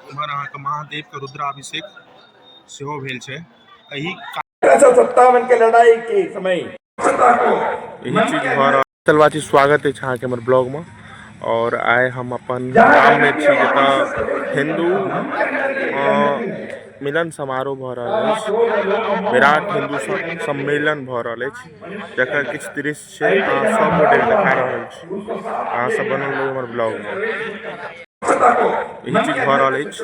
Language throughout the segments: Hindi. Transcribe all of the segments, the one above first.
उम्हर अहाँके महादेव के रुद्राभिषेक सेहो भेल छै। एही 1957 के लड़ाई के समय यही चीज भऽ रहल चलबाची स्वागत अछि अहाँके हमर ब्लॉग में। और आइ हम अपन गाम में छी जतऽ हिंदू मिलन समारोह भऽ रहल अछि, विराट हिंदू सम्मेलन भऽ रहल अछि, जकर किछु दृश्य छै अहाँ सब गोटे देखा रहल छी। अहाँ सब बनल रहू हमर ब्लॉग में, यही चीज भऽ रहल अछि।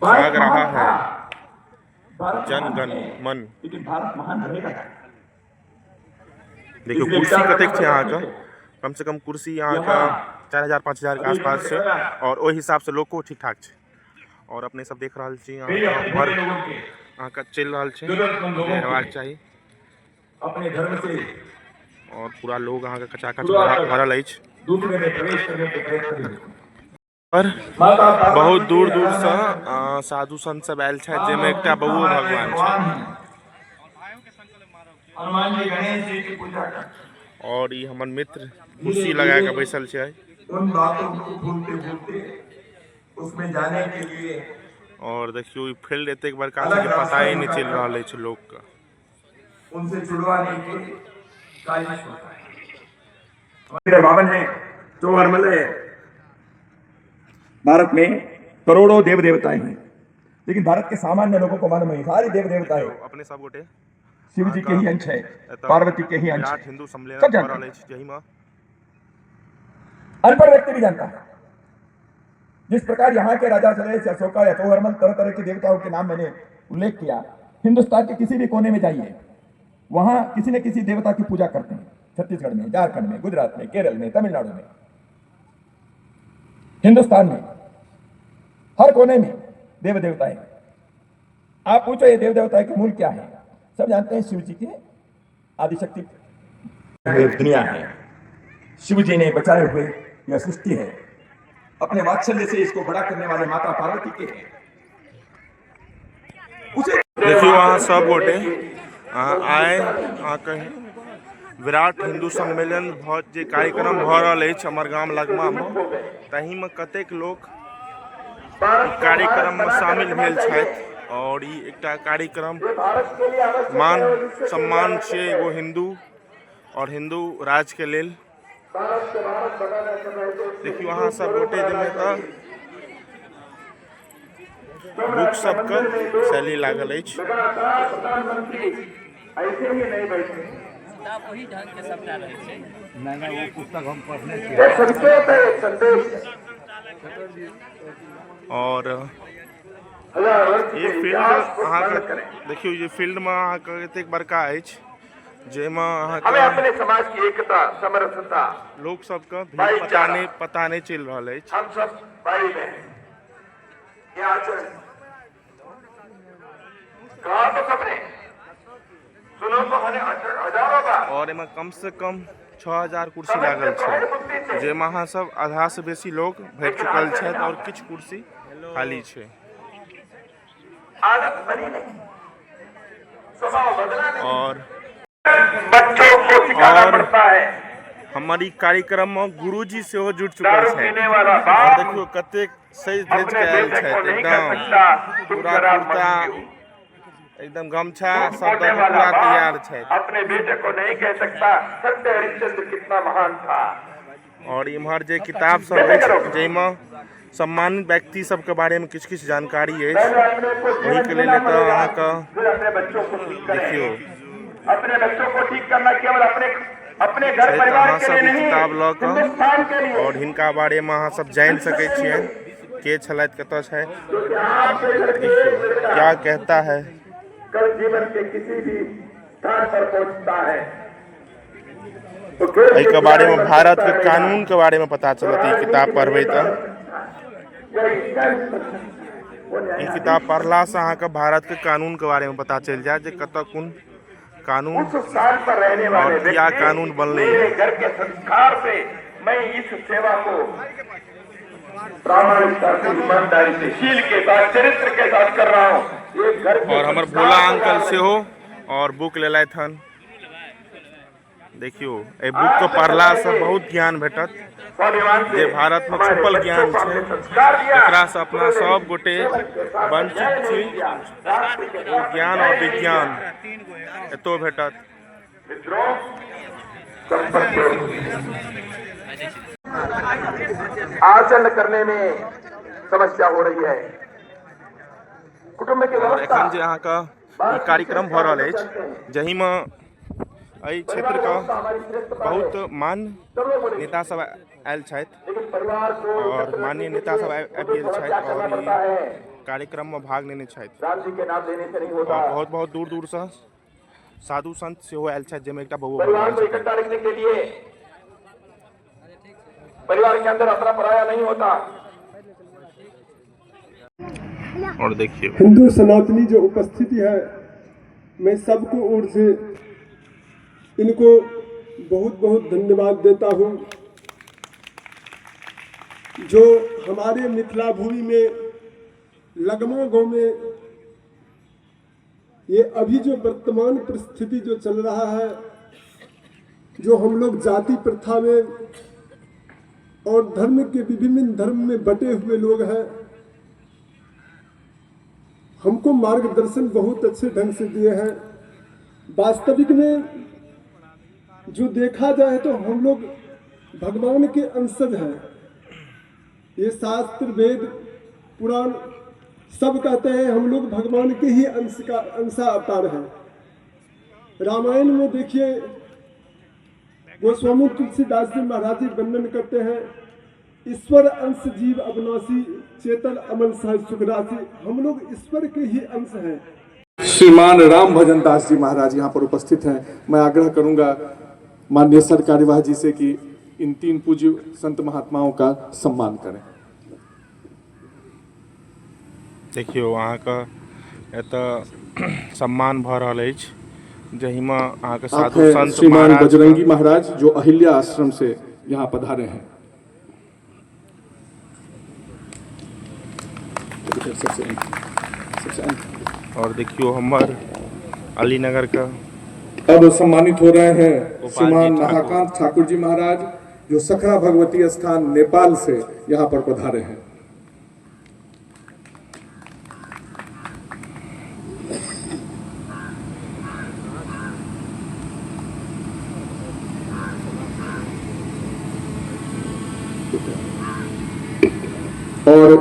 और जाग रहा है जन गण मन। देखियो कुर्सी कतेक छै अहाँके, कम से कम कुर्सी अहाँके 4000-5000 के आसपास छै, और ओहि हिसाब से लोको ठीक ठाक छै। और अपने सब देख रहल छी उम्हर अहाँके चलि रहल छै जे हेबाक चाही, अपने धर्म से और पूरा लोग अहाँके कचाकच भरल अछि। और बहुत दूर दूर से साधु संत सब आयल छथि, जाहिमे एकटा बउओ भगवान छै। हनुमान जी गणेश जी की पूजा कर। और ये हमर मित्र कुर्सी लगा के बैसल छै। उन बातों को भूलते भूलते उसमें जाने के लिए और देखियो ई फील्ड एतेक बड़का छै जे पता ही नहीं चल रहल अछि लोग का। उनसे जुड़वाने के कायश होता है। बावन है जो हरमल है। भारत में करोड़ों देव देवताएं हैं, लेकिन भारत के सामान्य लोगों को मालूम नहीं सारे देव देवताएं अपने सब गोटे शिव जी के ही अंश है, पार्वती के ही अंश है। हिंदू सम्मेलन सब जानते हैं, अनपढ़ व्यक्ति भी जानता है। जिस प्रकार यहाँ के राजा चले अशोका या तोहरमल तरह तरह के देवताओं के नाम मैंने उल्लेख किया, हिंदुस्तान के किसी भी कोने में जाइए वहां किसी न किसी देवता की पूजा करते हैं। छत्तीसगढ़ में, झारखंड में, गुजरात में, केरल में, तमिलनाडु में, हिंदुस्तान में हर कोने में देव देवताएं। आप पूछो ये देव देवताएं के मूल क्या है? सब जानते हैं शिव जी के आदिशक्ति दुनिया है। शिव जी ने बचाए हुए यह सृष्टि है, अपने वात्सल्य से इसको बड़ा करने वाले माता पार्वती के उसे देखियो वहाँ सब गोटे आए विराट हिंदू सम्मेलन जे कार्यक्रम भऽ रहल अछि हमर गाम लगमा में, तही में कतेक लोग कार्यक्रम में शामिल भेल छथि। और ई एकटा कार्यक्रम मान सम्मान छै एगो हिंदू और हिंदू राज के लेल। देखियो अहाँ सब गोटे जाहिमे बुक सबके शैली लागल अछि। वही ढंग के सबटा रहै छै। नहीं वो पुस्तक हम पढ़ने थे। और ये फील्ड अहाँके देखियो ये फील्ड में अहाँके एतेक बड़का अछि, जेमे अहाँके अपने समाज की एकता समरसता लोग सबके भी पता नहीं चल रहल अछि। हम सब भाई बहन ये आचरण कहा तो सबने सुनो तो हने हजारों बार। और एमे कम से कम 6000 कुर्सी लागल छै, जेमे अहाँ सब आधा से बेसी लोग भरि चुकल छथि और किछु कुर्सी खाली छै। आदत बनी नहीं, स्वभाव बदला नहीं, और बच्चों को सिखाना पड़ता है। हमारी कार्यक्रम में गुरुजी से हो जुड़ चुकल है। और देखियो कतेक सज धज के आयल छथि, एकदम पूरा कुर्ता एकदम गमछा सब पूरा तैयार छथि। अपने बेटे को नहीं कह सकता सत्य हरिश्चंद्र कितना महान था। और इम्हर जे किताब सब अछि जैमे सम्मानित व्यक्ति सब के बारे में किछु किछु जानकारी अछि, वही के लेल एतऽ अहाँके देखियो अपने बच्चों को ठीक करना केवल अपने घर परिवार के लिए नहीं, किताब लऽ हिंदुस्तान के लिए। और हिनका बारे में अहाँ सब जान सकै छियनि के छलथि, कतऽ छथि, देखियो क्या कहता है। कल जीवन के किसी भी स्थान पर पहुंचता है के बारे में भारत के कानून के बारे में पता चलत। ये किताब पढ़बै तऽ ई किताब पढ़ला से अहाँके भारत के कानून के बारे में पता चल जाए जे कतऽ कोन कानून उस स्थान पर रहने वाले और क्या कानून बनले है। घर के संस्कार से मैं इस सेवा को प्रामाणिकता से, ईमानदारी से, शील के साथ, चरित्र के साथ कर रहा हूँ। और हमर भोला अंकल से हो और बुक ले लाए थन देखियो ए बुक को पढ़ला से बहुत ज्ञान भेटत जे भारत में छुपल ज्ञान छै एकरा से अपना सब गोटे वंचित छी ओ ज्ञान और विज्ञान एतो भेटत। आचरण करने में समस्या हो रही है। कुटुंब के और एखन जे अहाँके ई कार्यक्रम भऽ रहल अछि जाहिमे एहि क्षेत्रके बहुत मान्य नेता सब आयल छथि और माननीय नेता सब आबि गेल छथि और ई कार्यक्रम में भाग लेने छथि और बहुत बहुत दूर दूर से साधु संत सेहो आयल छथि जाहिमे एकटा बौआ परिवार भगवान को छथि। इकट्ठा रखने के लिए परिवार के अंदर अपना पराया नहीं होता। और देखिए हिंदू सनातनी जो उपस्थिति है, मैं सबको ओर से इनको बहुत बहुत धन्यवाद देता हूँ जो हमारे मिथिला भूमि में लगमा गांव में ये अभी जो वर्तमान परिस्थिति जो चल रहा है, जो हम लोग जाति प्रथा में और धर्म के विभिन्न धर्म में बटे हुए लोग हैं, हमको मार्गदर्शन बहुत अच्छे ढंग से दिए हैं। वास्तविक में जो देखा जाए तो हम लोग भगवान के अंशज हैं। ये शास्त्र वेद पुराण सब कहते हैं हम लोग भगवान के ही अंशा अवतार हैं। रामायण में देखिए गोस्वामी तुलसीदास जी महाराज जी वर्णन करते हैं, ईश्वर अंश जीव अविनाशी चेतन अमल सहज सुख राशि। हम लोग ईश्वर के ही अंश हैं। श्रीमान राम भजन दास जी महाराज यहाँ पर उपस्थित हैं। मैं आग्रह करूंगा माननीय सर कार्यवाह जी से कि इन तीन पूज्य संत महात्माओं का सम्मान करें। देखियो अहाँके एतऽ सम्मान भऽ रहल अछि जाहिमे अहाँके साधु संत श्रीमान बजरंगी महाराज जो अहिल्या आश्रम से यहाँ पधारे हैं। और देखियो हमार अलीनगर का अब सम्मानित हो रहे हैं श्रीमान महाकांत ठाकुर जी महाराज जो सखरा भगवती स्थान नेपाल से यहाँ पर पधारे हैं। और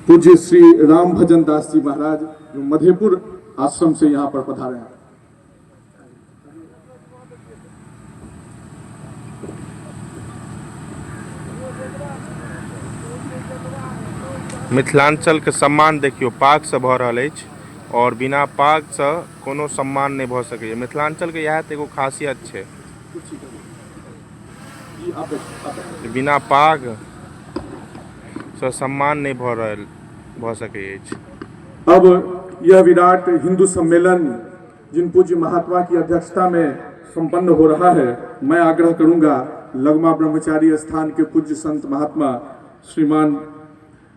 पूज्य श्री राम भजन दास जी महाराज जो मधेपुर आश्रम से यहाँ पर पधारे हैं। मिथिलांचल के सम्मान देखियो पाग से भऽ रहल अछि और बिना पाग से कोनो सम्मान नहीं भऽ सकैए। मिथिलांचल के इएह तऽ एगो खासियत छै, बिना पाग से सम्मान नहीं भऽ सकैए अछि। अब यह विराट हिंदू सम्मेलन जिन पूज्य महात्मा की अध्यक्षता में संपन्न हो रहा है, मैं आग्रह करूंगा लगमा ब्रह्मचारी स्थान के पूज्य संत महात्मा श्रीमान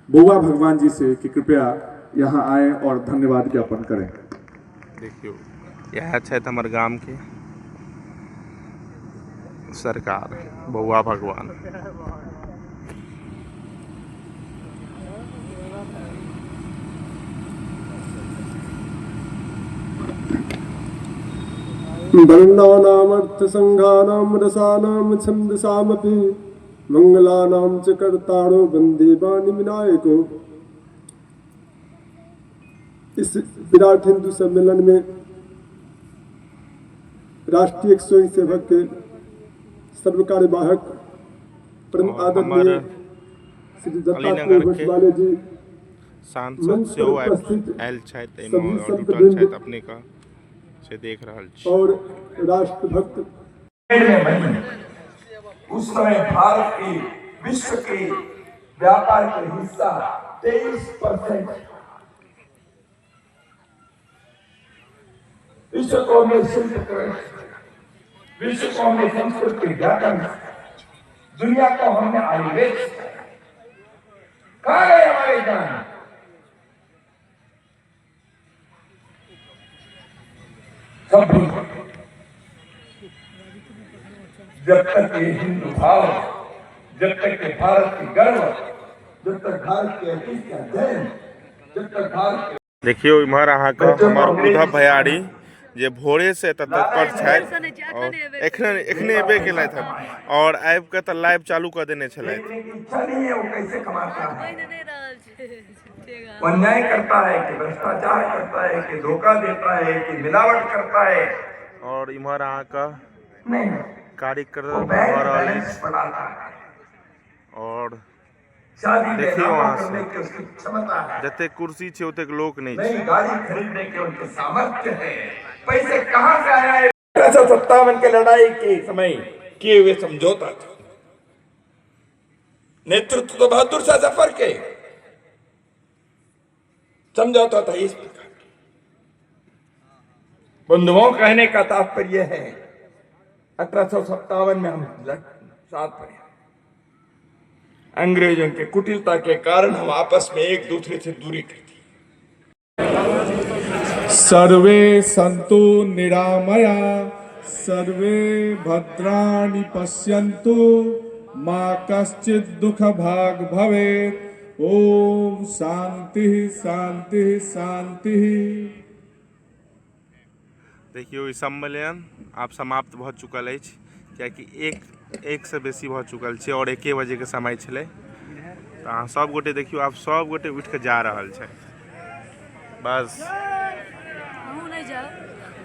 बौआ भगवान जी से कि कृपया यहाँ आए और धन्यवाद ज्ञापन करें। देखियो यह छथि हमर गाम के सरकार बौआ भगवान। वर्णानामर्थ संघानाम रसानाम छंदसामपि मंगलानाम च कर्तारो वंदे वाणी विनायको। इस विराट हिंदू सम्मेलन में राष्ट्रीय स्वयंसेवक के सर्व कार्यवाहक परम आदरणीय श्री दत्तात्रेय घोषवाले जी सांसद सेहो आयल छथि एहिमे और जुटल छथि अपने का से देख रहल छी। और राष्ट्रभक्त उस समय भारत की विश्व की व्यापार के हिस्सा 23%। विश्व को में शिल्प, विश्व को में संस्कृति, व्याकरण, दुनिया को हमने आयुर्वेद। कहाँ गए हमारे ज्ञान? सब जब तक ये हिंदू भाव, जब तक ये भारत की गर्व, जब तक भारत के अतीत का अध्ययन, जब तक भारत के देखियो इम्हर अहाँके हमर उद्धव भैयारी जे भोरे से तत्पर छथि और एखने एबे केलथि हन और आबि के तऽ लाइव चालू कर देने छलथि। इच्छा नहीं है वो कैसे कमाता है, वो अन्याय करता है कि भ्रष्टाचार करता है कि धोखा देता है कि मिलावट करता है। और इम्हर अहाँके नहीं, कार्यक्रम बैंक भऽ रहल बैलेंस अछि बनाता है, और शादी देखियो ब्याह वहाँ करने से की उसकी क्षमता है, जते कुर्सी छै ओतेक लोक नहीं छै। नई गाड़ी खरीदने के उनके सामर्थ्य है, पैसे कहां से आया है? 1857 के लड़ाई के समय किए हुए समझौता था, नेतृत्व तो बहादुर शाह जफर के समझौता था इस प्रकार। बंधुओं, कहने का तात्पर्य है 1857 में हम साथ पड़े, अंग्रेजों के कुटिलता के कारण हम आपस में एक दूसरे से दूरी करती। सर्वे सन्तु निरामया सर्वे भद्राणि पश्यन्तु मा कश्चित् दुःखभाग् भवेत्। ओम शांति शांति शांति। देखियो ई सम्मेलन आब समाप्त भऽ चुकल अछि, कियाकि एक से बेसी भऽ चुकल छै और 1 बजे के समय छलै। तऽ अहाँ सब गोटे देखियो आब सब गोटे उठ के जा रहल छै। बस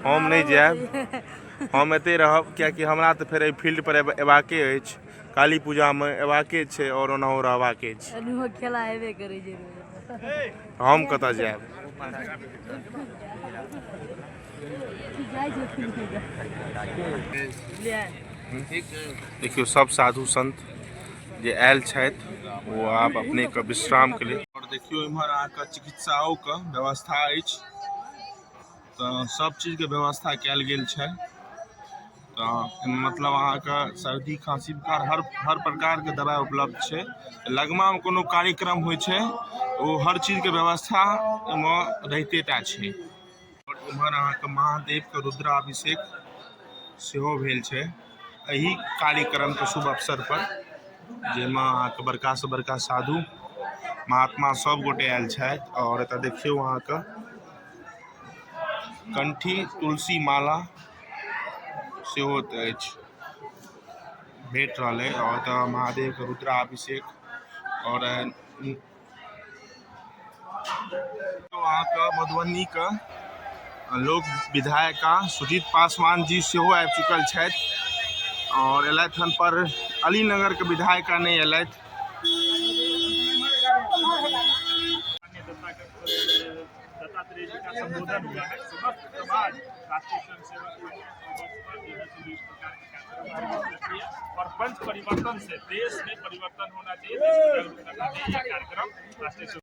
हम नहीं जायब, हम एते रहब, कियाकि हमरा तऽ फेर एहि फील्ड पर एबाके अछि, काली पूजा में एबाके छै और ओनाहो रहबाके छै। खेला हेबे करै छै, हम कतऽ जायब। देखियो सब साधु संत जे आयल छथि वो आप अपने के विश्राम के लिए। और देखियो इम्हर अहाँके चिकित्साओं के व्यवस्था अछि, तो सब चीज के व्यवस्था कयल गेल छै। तो मतलब अहाँके सर्दी खांसी बुखार हर प्रकार के दवाई उपलब्ध छै। लगमा में कोनो कार्यक्रम होइ छै वो हर चीज के व्यवस्था में रहिते टा छै। और इम्हर अहाँके महादेव के रुद्राभिषेक सेहो भेल छै एही कार्यक्रम के शुभ अवसर पर, जाहिमे अहाँके बड़का से बड़का साधु महात्मा सब गोटे आयल छथि। और एतऽ देखियौ अहाँके कंठी तुलसी माला सेहो अछि भेट रहल है। और एतऽ महादेव के रुद्राभिषेक और अहाँके मधुबनी के लोक विधायिका सुजीत पासवान जी सेहो आबि चुकल छथि और एलथि हन, पर अलीनगर के विधायिका नहीं एलथि। दत्तात्रेय जी का संबोधन हुआ है। समस्त समाज राष्ट्रीय स्वयंसेवक और पंच परिवर्तन से देश में परिवर्तन होना चाहिए, देश को जागरूक करना चाहिए। कार्यक्रम राष्ट्रीय